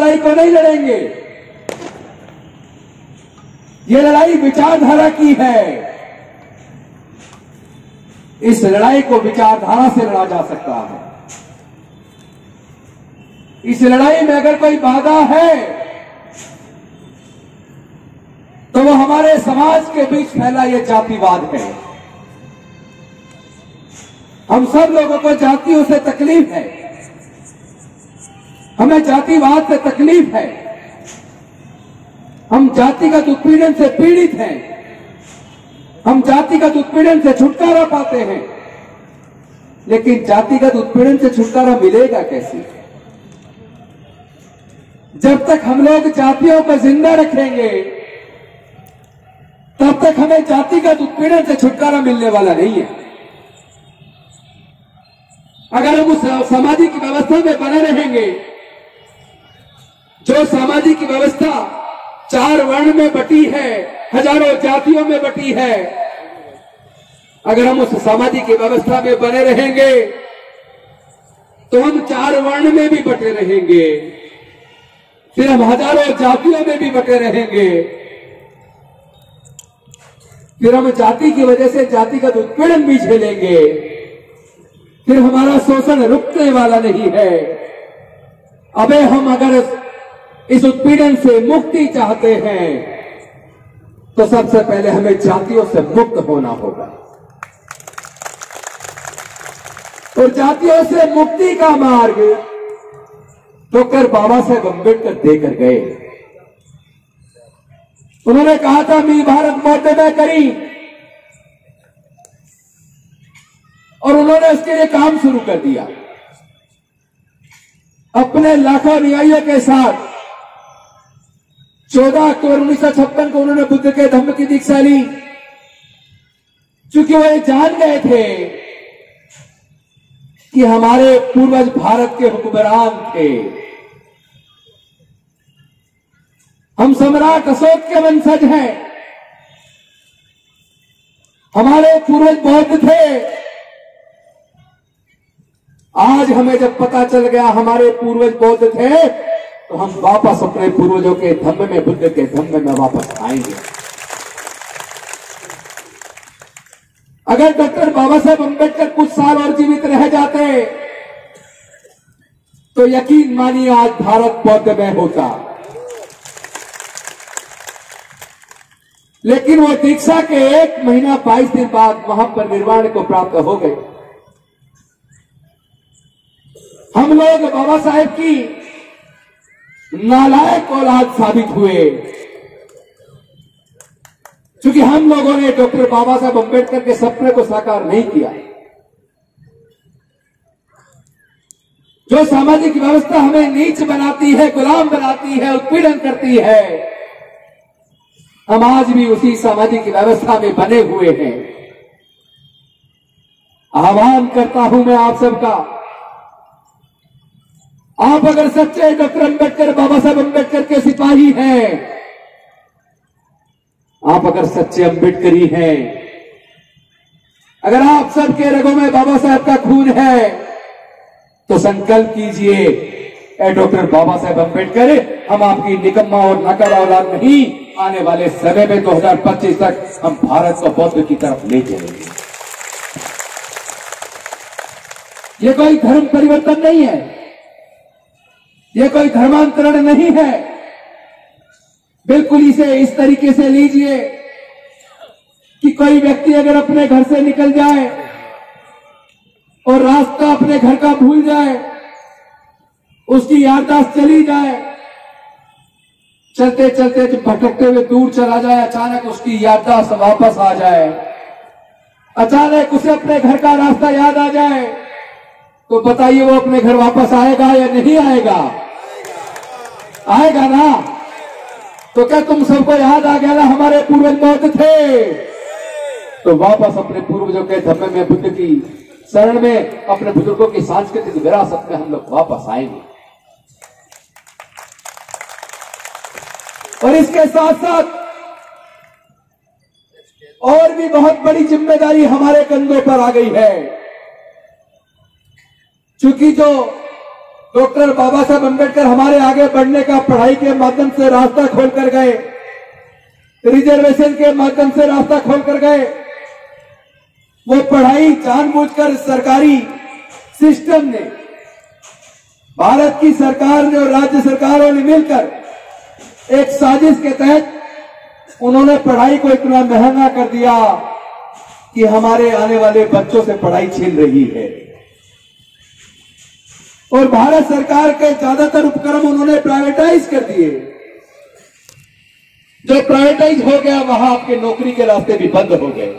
लड़ाई को नहीं लड़ेंगे। ये लड़ाई विचारधारा की है। इस लड़ाई को विचारधारा से लड़ा जा सकता है। इस लड़ाई में अगर कोई बाधा है तो वो हमारे समाज के बीच फैला ये जातिवाद है। हम सब लोगों को जातियों से तकलीफ है, हमें जातिवाद से तकलीफ है, हम जातिगत उत्पीड़न से पीड़ित हैं, हम जातिगत उत्पीड़न से छुटकारा पाते हैं। लेकिन जातिगत उत्पीड़न से छुटकारा मिलेगा कैसे? जब तक हम लोग जातियों को जिंदा रखेंगे तब तक हमें जातिगत उत्पीड़न से छुटकारा मिलने वाला नहीं है। अगर हम उस सामाजिक व्यवस्था में बने रहेंगे जो सामाजिक व्यवस्था 4 वर्ण में बटी है, हजारों जातियों में बटी है, अगर हम उस सामाजिक व्यवस्था में बने रहेंगे तो हम 4 वर्ण में भी बटे रहेंगे, फिर हम हजारों जातियों में भी बटे रहेंगे, फिर हम जाति की वजह से जातिगत उत्पीड़न भी झेलेंगे, फिर हमारा शोषण रुकने वाला नहीं है। अबे हम अगर इस उत्पीड़न से मुक्ति चाहते हैं तो सबसे पहले हमें जातियों से मुक्त होना होगा। और जातियों से मुक्ति का मार्ग डॉक्टर बाबा साहेब अम्बेडकर देकर गए। उन्होंने कहा था मी भारत मौतेदा करी, और उन्होंने उसके लिए काम शुरू कर दिया। अपने लाखों अनुयायियों के साथ 14 अक्टूबर 1956 को उन्होंने बुद्ध के धम्म की दीक्षा ली, क्योंकि वो ये जान गए थे कि हमारे पूर्वज भारत के हुक्मरान थे। हम सम्राट अशोक के वंशज हैं, हमारे पूर्वज बौद्ध थे। आज हमें जब पता चल गया हमारे पूर्वज बौद्ध थे तो हम वापस अपने पूर्वजों के धम्म में, बुद्ध के धम्म में वापस आएंगे। अगर डॉक्टर बाबा साहेब अम्बेडकर कुछ साल और जीवित रह जाते तो यकीन मानिए आज भारत बौद्ध में होता। लेकिन वो दीक्षा के 1 महीना 22 दिन बाद वहां पर निर्वाण को प्राप्त हो गए। हम लोग बाबा साहेब की नालायक औलाद साबित हुए, क्योंकि हम लोगों ने डॉक्टर बाबा साहेब अम्बेडकर के सपने को साकार नहीं किया। जो सामाजिक व्यवस्था हमें नीच बनाती है, गुलाम बनाती है, उत्पीड़न करती है, हम आज भी उसी सामाजिक व्यवस्था में बने हुए हैं। आह्वान करता हूं मैं आप सबका, आप अगर सच्चे डॉक्टर अम्बेडकर, बाबा साहेब अम्बेडकर के सिपाही हैं, आप अगर सच्चे अम्बेडकरी हैं, अगर आप सबके रगों में बाबा साहेब का खून है तो संकल्प कीजिए, डॉक्टर बाबा साहेब अम्बेडकर, हम आपकी निकम्मा और नकल औलाद नहीं, आने वाले समय में 2025 तक हम भारत को बौद्ध की तरफ ले चलेंगे। ये कोई धर्म परिवर्तन नहीं है, ये कोई धर्मांतरण नहीं है। बिल्कुल इसे इस तरीके से लीजिए कि कोई व्यक्ति अगर अपने घर से निकल जाए और रास्ता अपने घर का भूल जाए, उसकी याददाश्त चली जाए, चलते चलते जब भटकते हुए दूर चला जाए, अचानक उसकी याददाश्त वापस आ जाए, अचानक उसे अपने घर का रास्ता याद आ जाए, तो बताइए वो अपने घर वापस आएगा या नहीं आएगा? आएगा ना? तो क्या तुम सबको याद आ गया ना हमारे पूर्वज बौद्ध थे? तो वापस अपने पूर्वजों के धर्म में, बुद्ध की शरण में, अपने बुजुर्गों की सांस्कृतिक विरासत में हम लोग वापस आएंगे। और इसके साथ साथ और भी बहुत बड़ी जिम्मेदारी हमारे कंधों पर आ गई है, क्योंकि जो डॉक्टर बाबा साहब अम्बेडकर हमारे आगे बढ़ने का पढ़ाई के माध्यम से रास्ता खोल कर गए, रिजर्वेशन के माध्यम से रास्ता खोल कर गए। वो पढ़ाई जानबूझकर सरकारी सिस्टम ने, भारत की सरकार ने और राज्य सरकारों ने मिलकर एक साजिश के तहत उन्होंने पढ़ाई को इतना महंगा कर दिया कि हमारे आने वाले बच्चों से पढ़ाई छीन रही है। और भारत सरकार के ज्यादातर उपक्रम उन्होंने प्राइवेटाइज कर दिए। जो प्राइवेटाइज हो गया वहां आपके नौकरी के रास्ते भी बंद हो गए।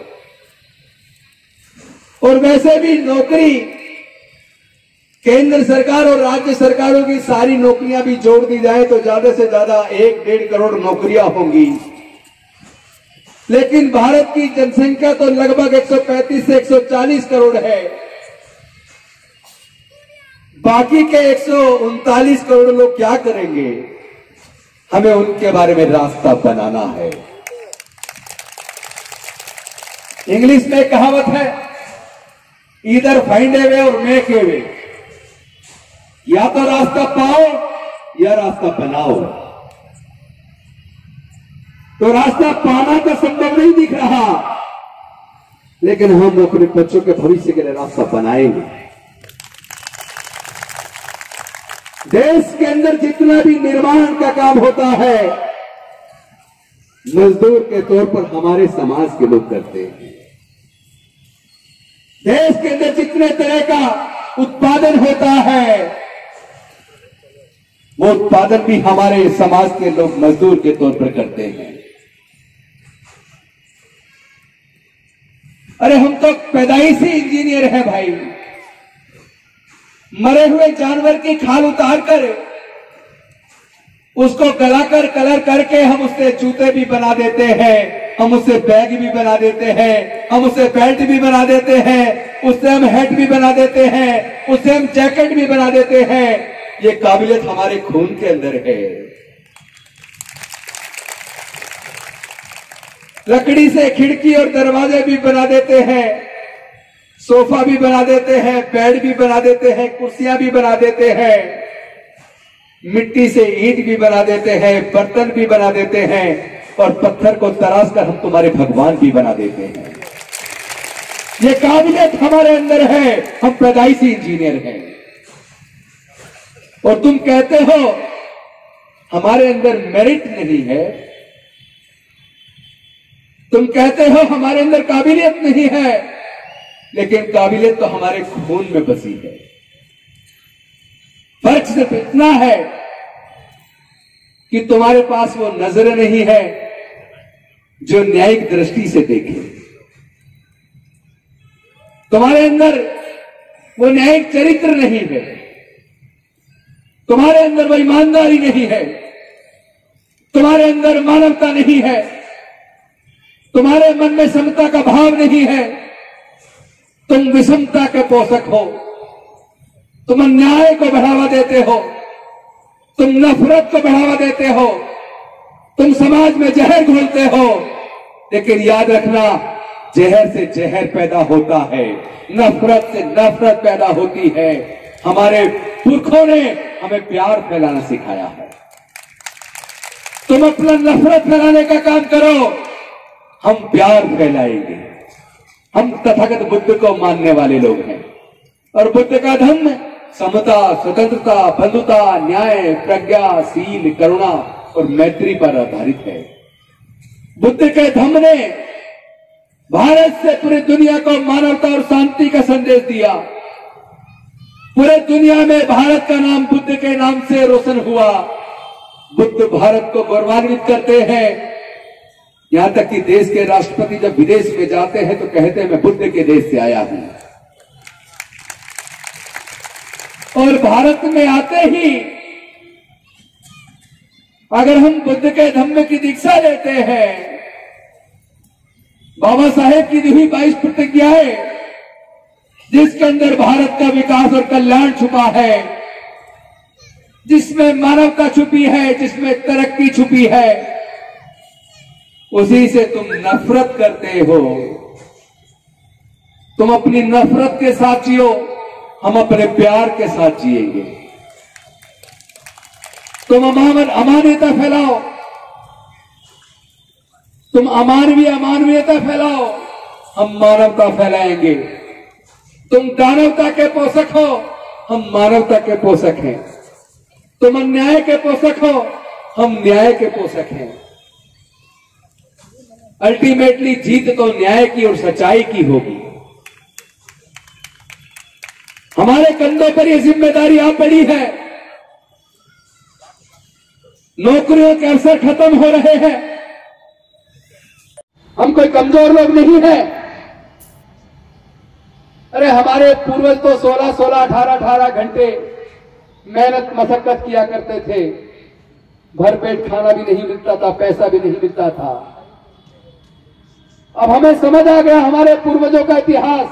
और वैसे भी नौकरी केंद्र सरकार और राज्य सरकारों की सारी नौकरियां भी जोड़ दी जाए तो ज्यादा से ज्यादा 1-1.5 करोड़ नौकरियां होंगी। लेकिन भारत की जनसंख्या तो लगभग 135 से 140 करोड़ है। बाकी के 139 करोड़ लोग क्या करेंगे? हमें उनके बारे में रास्ता बनाना है। इंग्लिश में एक कहावत है, ईदर फाइंड ए वे और मेक ए वे। या तो रास्ता पाओ या रास्ता बनाओ। तो रास्ता पाना तो संभव नहीं दिख रहा, लेकिन हम अपने बच्चों के भविष्य के लिए रास्ता बनाएंगे। देश के अंदर जितना भी निर्माण का काम होता है, मजदूर के तौर पर हमारे समाज के लोग करते हैं। देश के अंदर जितने तरह का उत्पादन होता है, वो उत्पादन भी हमारे समाज के लोग मजदूर के तौर पर करते हैं। अरे हम तो पैदाइशी इंजीनियर हैं भाई। मरे हुए जानवर की खाल उतारकर उसको गलाकर कलर करके हम उससे जूते भी बना देते हैं, हम उससे बैग भी बना देते हैं, हम उससे बेल्ट भी बना देते हैं, उससे हम हैट भी बना देते हैं, उससे हम जैकेट भी बना देते हैं। ये काबिलियत हमारे खून के अंदर है। लकड़ी से खिड़की और दरवाजे भी बना देते हैं, सोफा भी बना देते हैं, बेड भी बना देते हैं, कुर्सियां भी बना देते हैं, मिट्टी से ईंट भी बना देते हैं, बर्तन भी बना देते हैं, और पत्थर को तराश कर हम तुम्हारे भगवान भी बना देते हैं। ये काबिलियत हमारे अंदर है, हम पैदाइशी इंजीनियर हैं। और तुम कहते हो हमारे अंदर मेरिट नहीं है, तुम कहते हो हमारे अंदर काबिलियत नहीं है, लेकिन काबिलियत तो हमारे खून में बसी है। फर्क सिर्फ इतना है कि तुम्हारे पास वो नजर नहीं है जो न्यायिक दृष्टि से देखे। तुम्हारे अंदर वो न्यायिक चरित्र नहीं है, तुम्हारे अंदर वो ईमानदारी नहीं है, तुम्हारे अंदर मानवता नहीं है, तुम्हारे मन में समता का भाव नहीं है। तुम विषमता के पोषक हो, तुम अन्याय को बढ़ावा देते हो, तुम नफरत को बढ़ावा देते हो, तुम समाज में जहर घोलते हो। लेकिन याद रखना, जहर से जहर पैदा होता है, नफरत से नफरत पैदा होती है। हमारे पुरखों ने हमें प्यार फैलाना सिखाया है। तुम अपना नफरत फैलाने का काम करो, हम प्यार फैलाएंगे। हम तथागत बुद्ध को मानने वाले लोग हैं, और बुद्ध का धम्म समता, स्वतंत्रता, बंधुता, न्याय, प्रज्ञा, शील, करुणा और मैत्री पर आधारित है। बुद्ध के धम्म ने भारत से पूरी दुनिया को मानवता और शांति का संदेश दिया। पूरे दुनिया में भारत का नाम बुद्ध के नाम से रोशन हुआ। बुद्ध भारत को गौरवान्वित करते हैं। यहां तक कि देश के राष्ट्रपति जब विदेश में जाते हैं तो कहते हैं मैं बुद्ध के देश से आया हूं। और भारत में आते ही अगर हम बुद्ध के धम्म की दीक्षा लेते हैं, बाबा साहेब की दी हुई 22 प्रतिज्ञाएं, जिसके अंदर भारत का विकास और कल्याण छुपा है, जिसमें मानवता छुपी है, जिसमें तरक्की छुपी है, उसी से तुम नफरत करते हो। तुम अपनी नफरत के साथ जियो, हम अपने प्यार के साथ जिएंगे। तुम अमानवीयता फैलाओ, तुम अमानवीयता फैलाओ, हम मानवता फैलाएंगे। तुम दानवता के पोषक हो, हम मानवता के पोषक हैं। तुम अन्याय के पोषक हो, हम न्याय के पोषक हैं। अल्टीमेटली जीत तो न्याय की और सच्चाई की होगी। हमारे कंधों पर यह जिम्मेदारी आ पड़ी है। नौकरियों के अवसर खत्म हो रहे हैं। हम कोई कमजोर लोग नहीं है। अरे हमारे पूर्वज तो 16-16, 18-18 घंटे मेहनत मशक्कत किया करते थे। भरपेट खाना भी नहीं मिलता था, पैसा भी नहीं मिलता था। अब हमें समझ आ गया हमारे पूर्वजों का इतिहास।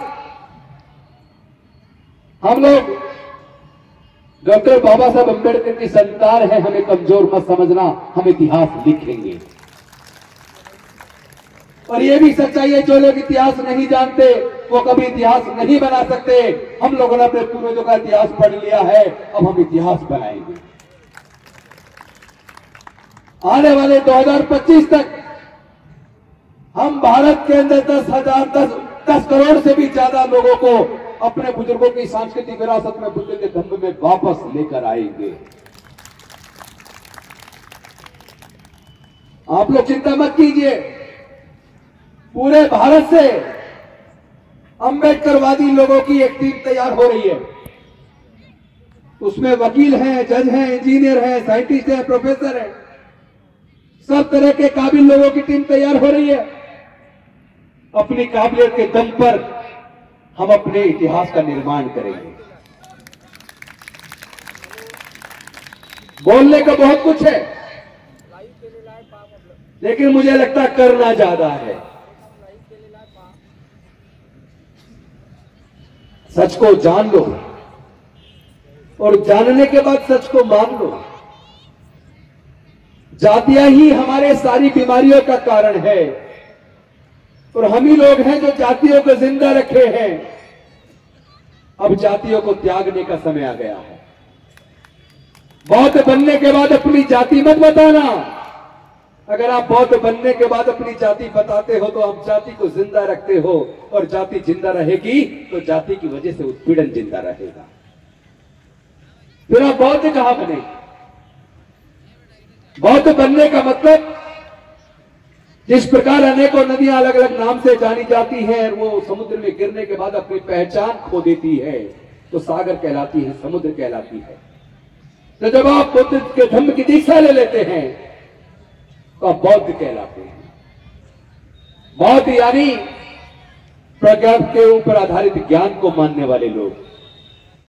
हम लोग डॉक्टर बाबा साहब अम्बेडकर की संतान है। हमें कमजोर मत समझना, हम इतिहास लिखेंगे। और ये भी सच्चाई है, जो लोग इतिहास नहीं जानते वो कभी इतिहास नहीं बना सकते। हम लोगों ने अपने पूर्वजों का इतिहास पढ़ लिया है, अब हम इतिहास बनाएंगे। आने वाले 2025 तक हम भारत के अंदर 10 करोड़ से भी ज्यादा लोगों को अपने बुजुर्गों की सांस्कृतिक विरासत में, बुद्ध के धम्म में वापस लेकर आएंगे। आप लोग चिंता मत कीजिए। पूरे भारत से अंबेडकरवादी लोगों की एक टीम तैयार हो रही है। उसमें वकील हैं, जज हैं, इंजीनियर हैं, साइंटिस्ट हैं, प्रोफेसर हैं। सब तरह के काबिल लोगों की टीम तैयार हो रही है। अपनी काबिलियत के दम पर हम अपने इतिहास का निर्माण करेंगे। बोलने का बहुत कुछ है, लेकिन मुझे लगता है करना ज्यादा है। सच को जान लो और जानने के बाद सच को मान लो। जातियां ही हमारे सारी बीमारियों का कारण है और हम ही लोग हैं जो जातियों को जिंदा रखे हैं। अब जातियों को त्यागने का समय आ गया है। बौद्ध बनने के बाद अपनी जाति मत बताना। अगर आप बौद्ध बनने के बाद अपनी जाति बताते हो तो आप जाति को जिंदा रखते हो, और जाति जिंदा रहेगी तो जाति की वजह से उत्पीड़न जिंदा रहेगा। फिर आप बौद्ध कहां बने? बौद्ध बनने का मतलब जिस प्रकार अनेकों नदियां अलग अलग नाम से जानी जाती हैं, वो समुद्र में गिरने के बाद अपनी पहचान खो देती है तो सागर कहलाती है, समुद्र कहलाती है। तो जब आप बुद्ध के धम्म की दीक्षा ले लेते हैं तो आप बौद्ध कहलाते हैं। बौद्ध यानी प्रज्ञा के ऊपर आधारित ज्ञान को मानने वाले लोग।